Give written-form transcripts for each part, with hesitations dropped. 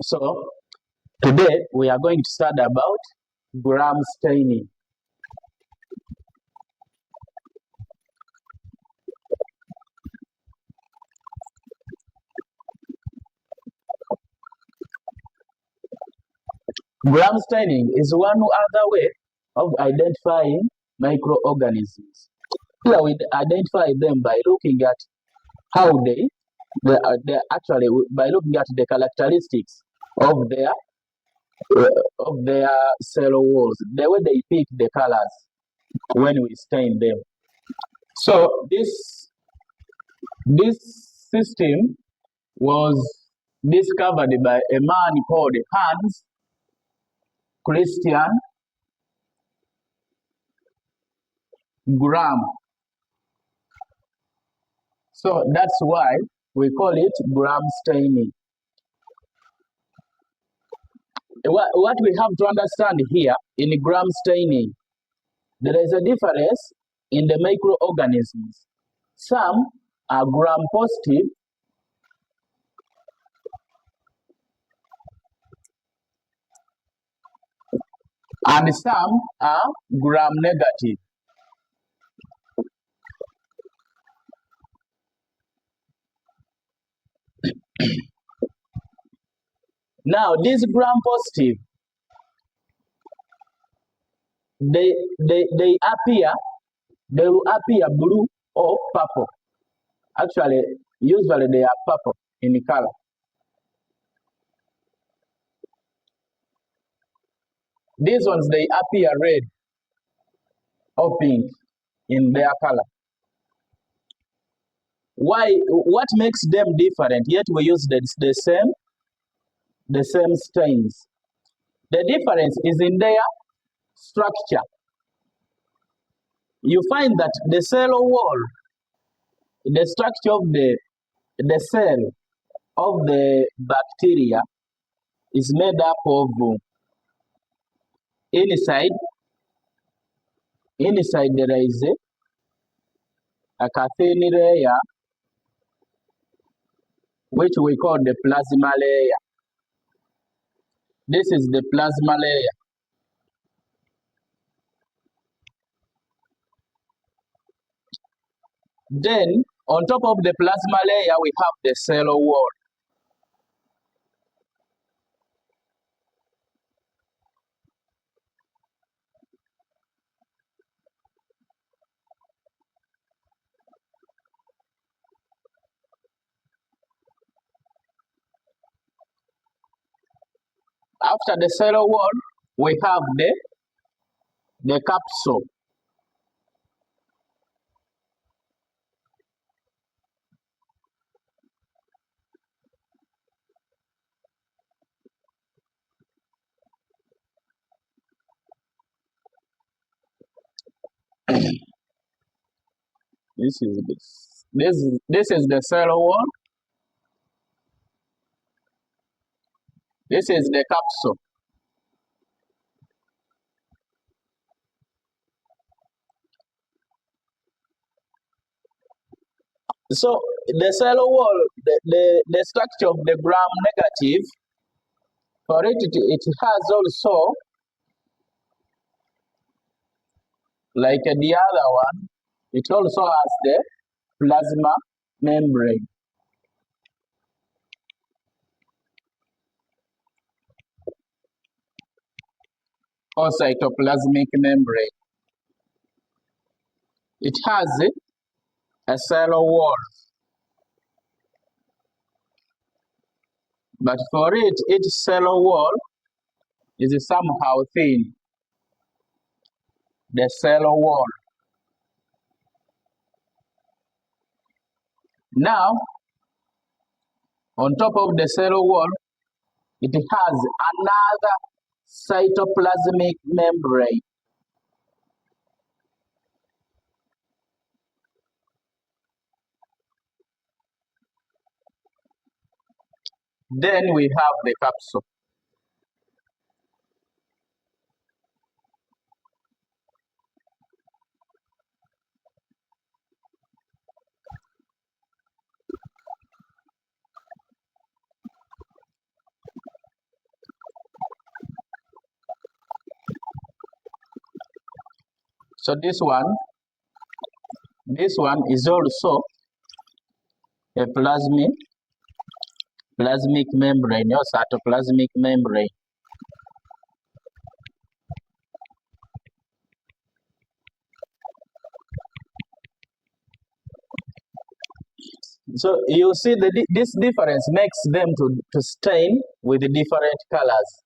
So today we are going to study about gram staining. Gram staining is one other way of identifying microorganisms. Here we identify them by looking at how they actually by looking at the characteristics of their cell walls, the way they pick the colors when we stain them. So this system was discovered by a man called Hans Christian Gram. So that's why we call it gram staining. What we have to understand here in gram staining, there is a difference in the microorganisms. Some are gram positive and some are gram negative. Now, these gram positive, they will appear blue or purple. Actually, usually they are purple in color. These ones, they appear red or pink in their color. Why? What makes them different? Yet we use the same stains. The difference is in their structure. You find that the cell wall, the structure of the cell of the bacteria is made up of inside there is a thin layer which we call the plasma layer. This is the plasma layer. Then on top of the plasma layer we have the cell wall. After the cell wall, we have the capsule. This is the cell wall. This is the capsule. So the cell wall, the structure of the gram negative, for it has also, like the other one, it also has the plasma membrane or cytoplasmic membrane. It has a cell wall, but for it, its cell wall is somehow thin. The cell wall. Now, on top of the cell wall, it has another cytoplasmic membrane. Then we have the capsule. So this one is also a plasmic membrane or cytoplasmic membrane. So you see this difference makes them to stain with different colors.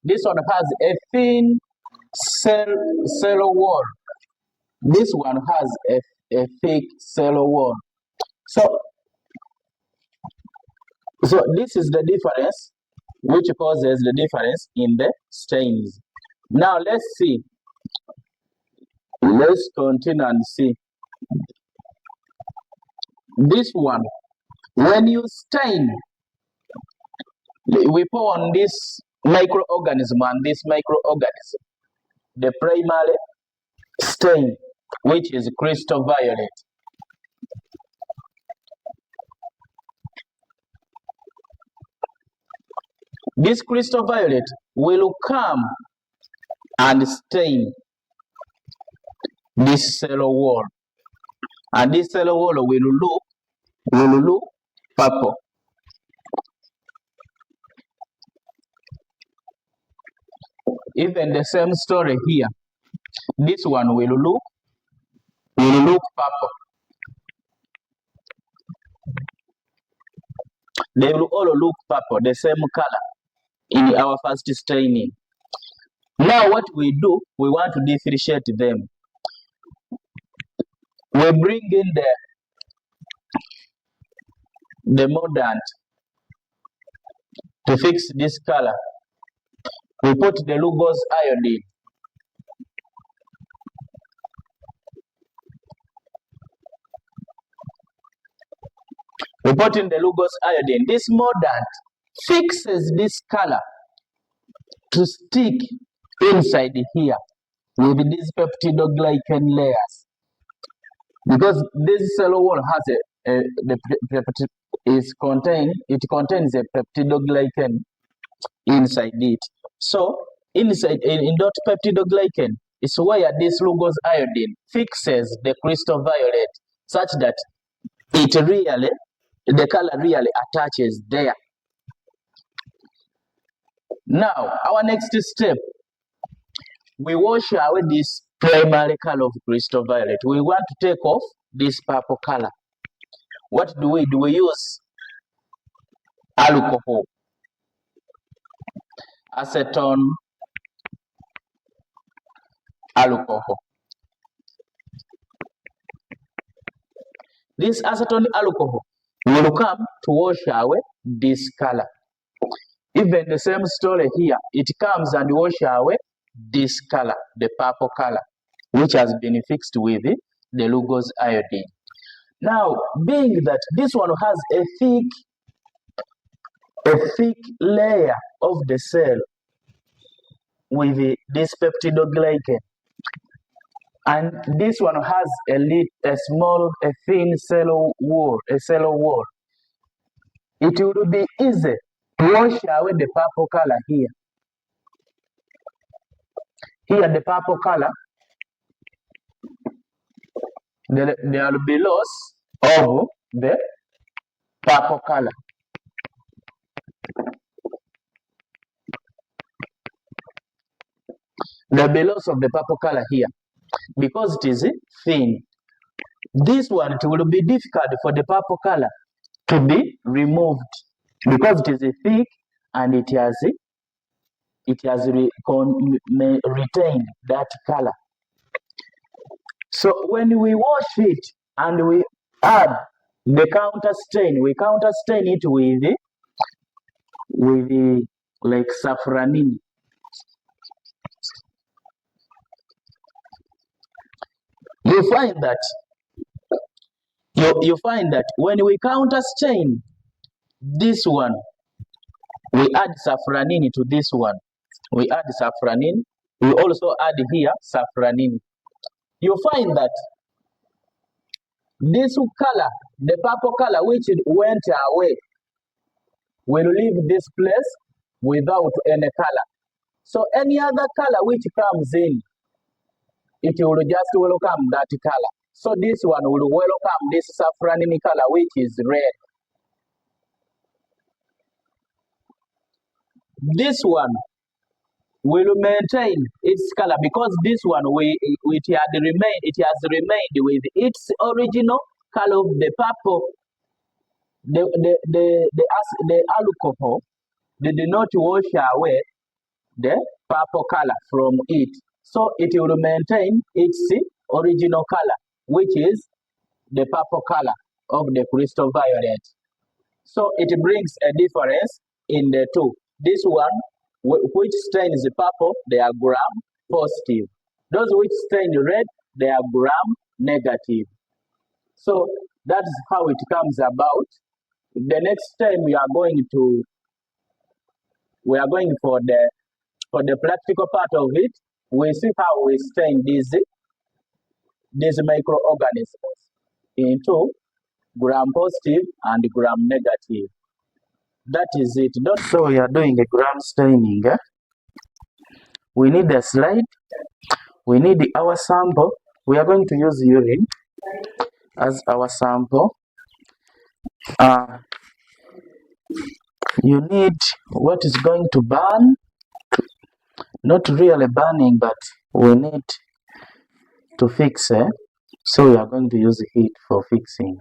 This one has a thin cell wall. This one has a thick cell wall. So this is the difference which causes the difference in the stains. Now let's see. Let's continue and see. This one, when you stain, we pour on this microorganism and this microorganism, the primary stain, which is crystal violet. This crystal violet will come and stain this cell wall, and this cell wall will look purple. Even the same story here. This one will look purple. They will all look purple, the same color in our first staining. Now what we do, we want to differentiate them. We bring in the mordant to fix this color. We put the Lugos iodine. We put in the Lugos iodine. This mordant fixes this color to stick inside here with these peptidoglycan layers. Because this cell wall has it contains a peptidoglycan inside it. So inside in that peptidoglycan is where this Lugos iodine fixes the crystal violet such that the color really attaches there. Now our next step, we wash away this primary color of crystal violet. We want to take off this purple color. What do? We use alcohol, acetone alcohol. This acetone alcohol will come to wash away this color. Even the same story here, it comes and wash away this color, the purple color, which has been fixed with the Lugos iodine. Now, being that this one has a thick layer of the cell with this peptidoglycan, and this one has a thin cell wall, it will be easy to wash away the purple color here. Here, the purple color, there will be loss of the purple color. There will be loss of the purple color here because it is thin. This one, it will be difficult for the purple color to be removed because it is thick and it has retained that color. So when we wash it and we add the counter stain, we counter stain it with like saffronin. You find that when we counter stain this one, we add saffronin to this one. We add saffronin. We also add here saffronin. You find that this color, the purple color which went away, will leave this place without any color. So any other color which comes in, it will just welcome that color. So this one will welcome this saffron color, which is red. This one will maintain its color because this one it has remained with its original color of the purple. The alcohol did not wash away the purple color from it, so it will maintain its original color, which is the purple color of the crystal violet. So it brings a difference in the two. This one, which stain is purple, they are gram positive. Those which stain red, they are gram negative. So that's how it comes about. The next time we are going for the practical part of it. We see how we stain these microorganisms into gram positive and gram negative. That is it. So we are doing a gram staining. We need a slide. We need our sample. We are going to use urine as our sample. You need what is going to burn. Not really burning, but we need to fix it. So we are going to use heat for fixing.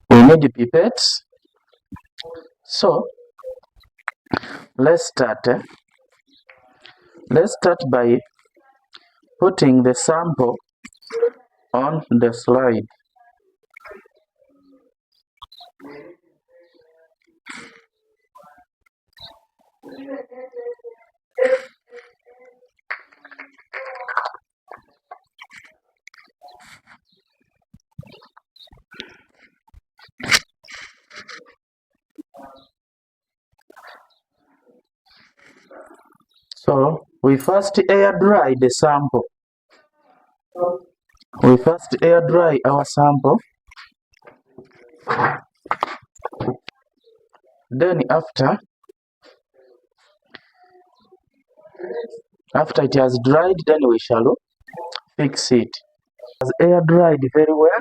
We need pipettes. So let's start. Let's start by putting the sample on the slide. So we first air dry the sample. We first air dry our sample. Then after it has dried, then we shall fix it. It has air dried very well.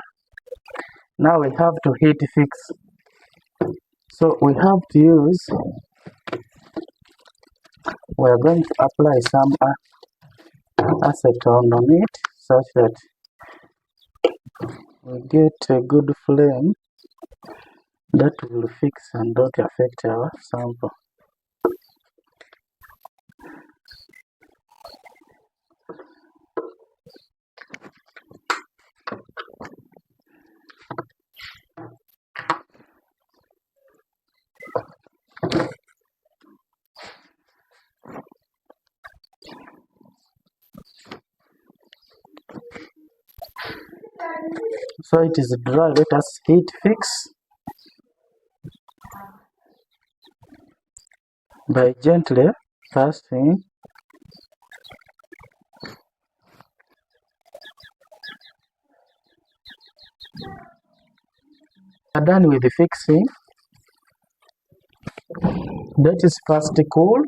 Now we have to heat fix. So we have to use. We are going to apply some acetone on it such that we get a good flame that will fix and not affect our sample. So it is dry. Let us heat fix by gently passing. We are done with the fixing. That is first cool.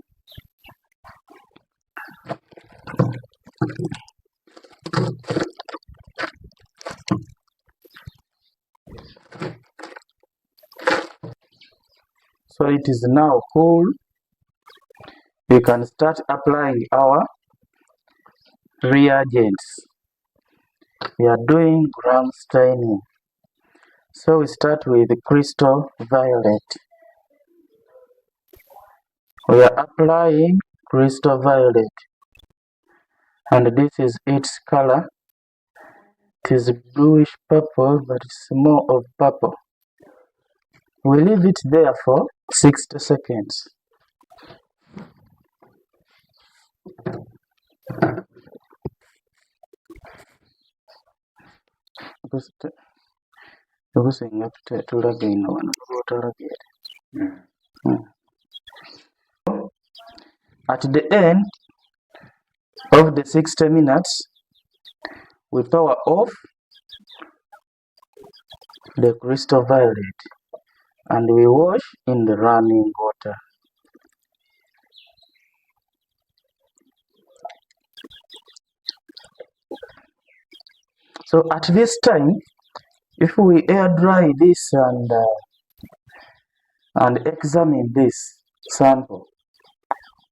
So it is now cool. We can start applying our reagents. We are doing gram staining. So we start with the crystal violet. We are applying crystal violet, and this is its color. It is bluish purple, but it's more of purple. We leave it there for 60 seconds. At the end of the 60 minutes, we power off the crystal violet and we wash in the running water. So at this time, if we air dry this and examine this sample,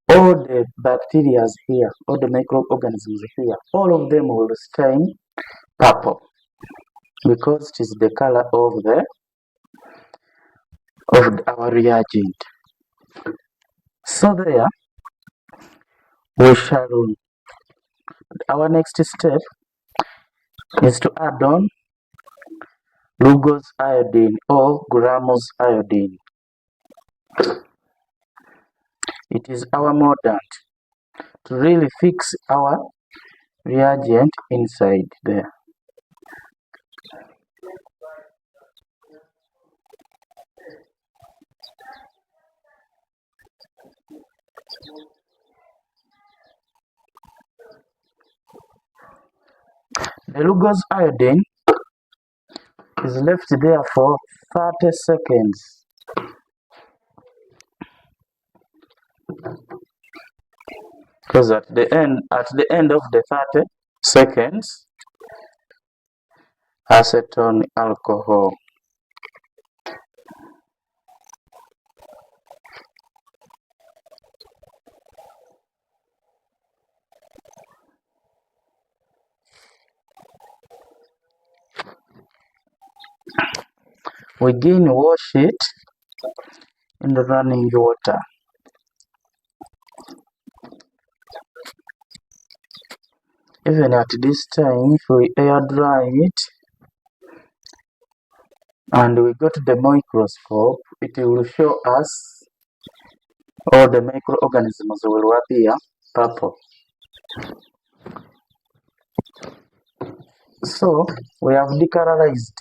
all the bacteria here, all the microorganisms here, all of them will stain purple because it is the color of our reagent. So there, we shall. Our next step is to add on Lugos iodine or Grammos iodine. It is our mordant to really fix our reagent inside there. The Lugos iodine is left there for 30 seconds. Because at the end of the 30 seconds, acetone alcohol we again wash it in the running water. Even at this time, if we air dry it and we go to the microscope, it will show us all the microorganisms will appear purple. So we have decolorized.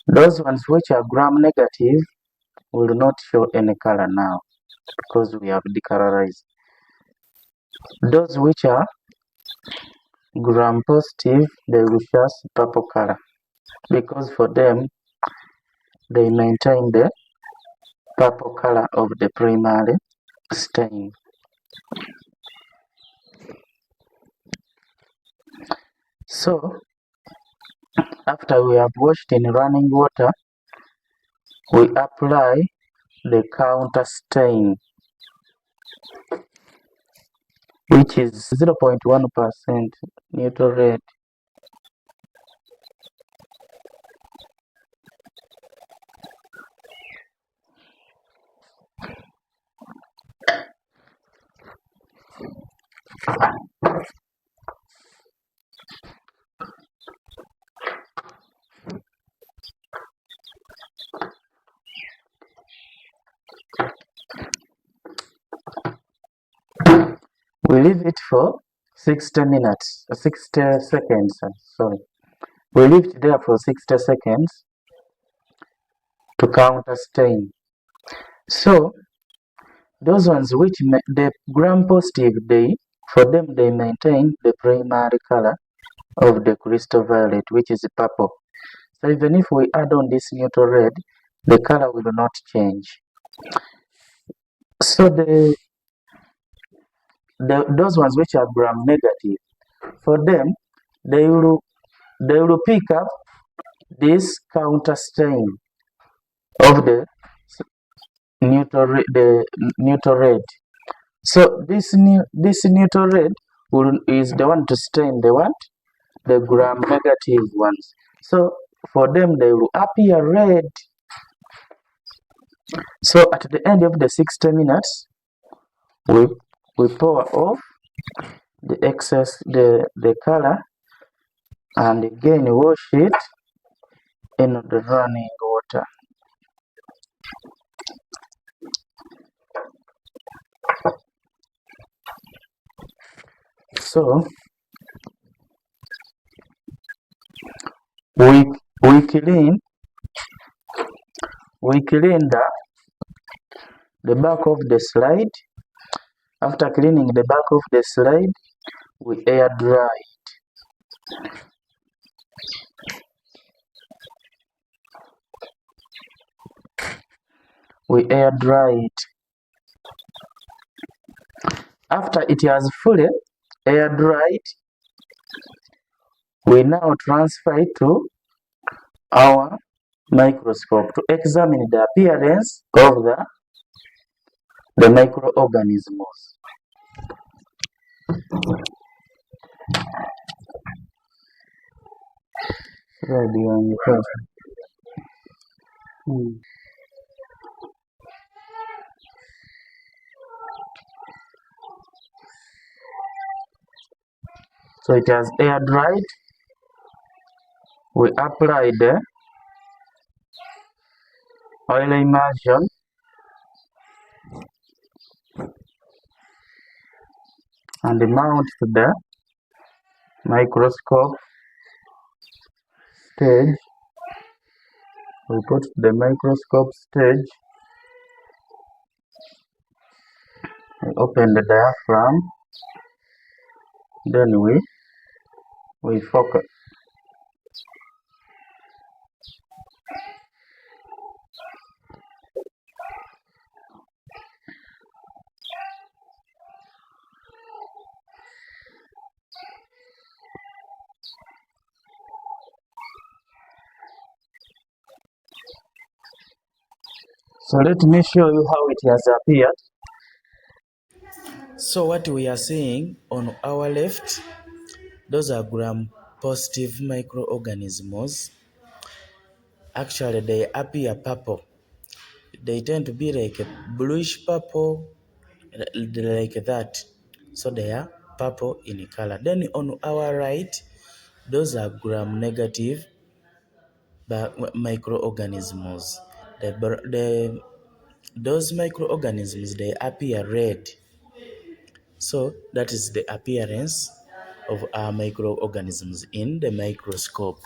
Those ones which are gram negative will not show any color now because we have decolorized. Those which are gram positive, they will show purple color because for them they maintain the purple color of the primary stain. So after we have washed in running water, we apply the counter stain, which is 0.1% neutral red. We leave it for 60 minutes, 60 seconds, sorry. We leave it there for 60 seconds to counter stain. So those ones which the gram positive, for them they maintain the primary color of the crystal violet, which is purple. So even if we add on this neutral red, the color will not change. So those ones which are gram negative, for them they will pick up this counter stain of the neutral red. So this neutral red is the one to stain the gram negative ones. So for them they will appear red. So at the end of the 60 minutes, we pour off the excess the color and again wash it in the running water. So we clean the back of the slide. After cleaning the back of the slide, we air dry it. We air dry it. After it has fully air dried, We now transfer it to our microscope to examine the appearance of the microorganisms. So it has air dried. We apply the oil immersion and mount to the microscope stage. We put the microscope stage. We open the diaphragm. Then we focus. So let me show you how it has appeared. So what we are seeing on our left, those are gram-positive microorganisms. Actually, they appear purple. They tend to be like a bluish purple, like that. So they are purple in color. Then on our right, those are gram-negative microorganisms. Those microorganisms, they appear red. So that is the appearance of our microorganisms in the microscope.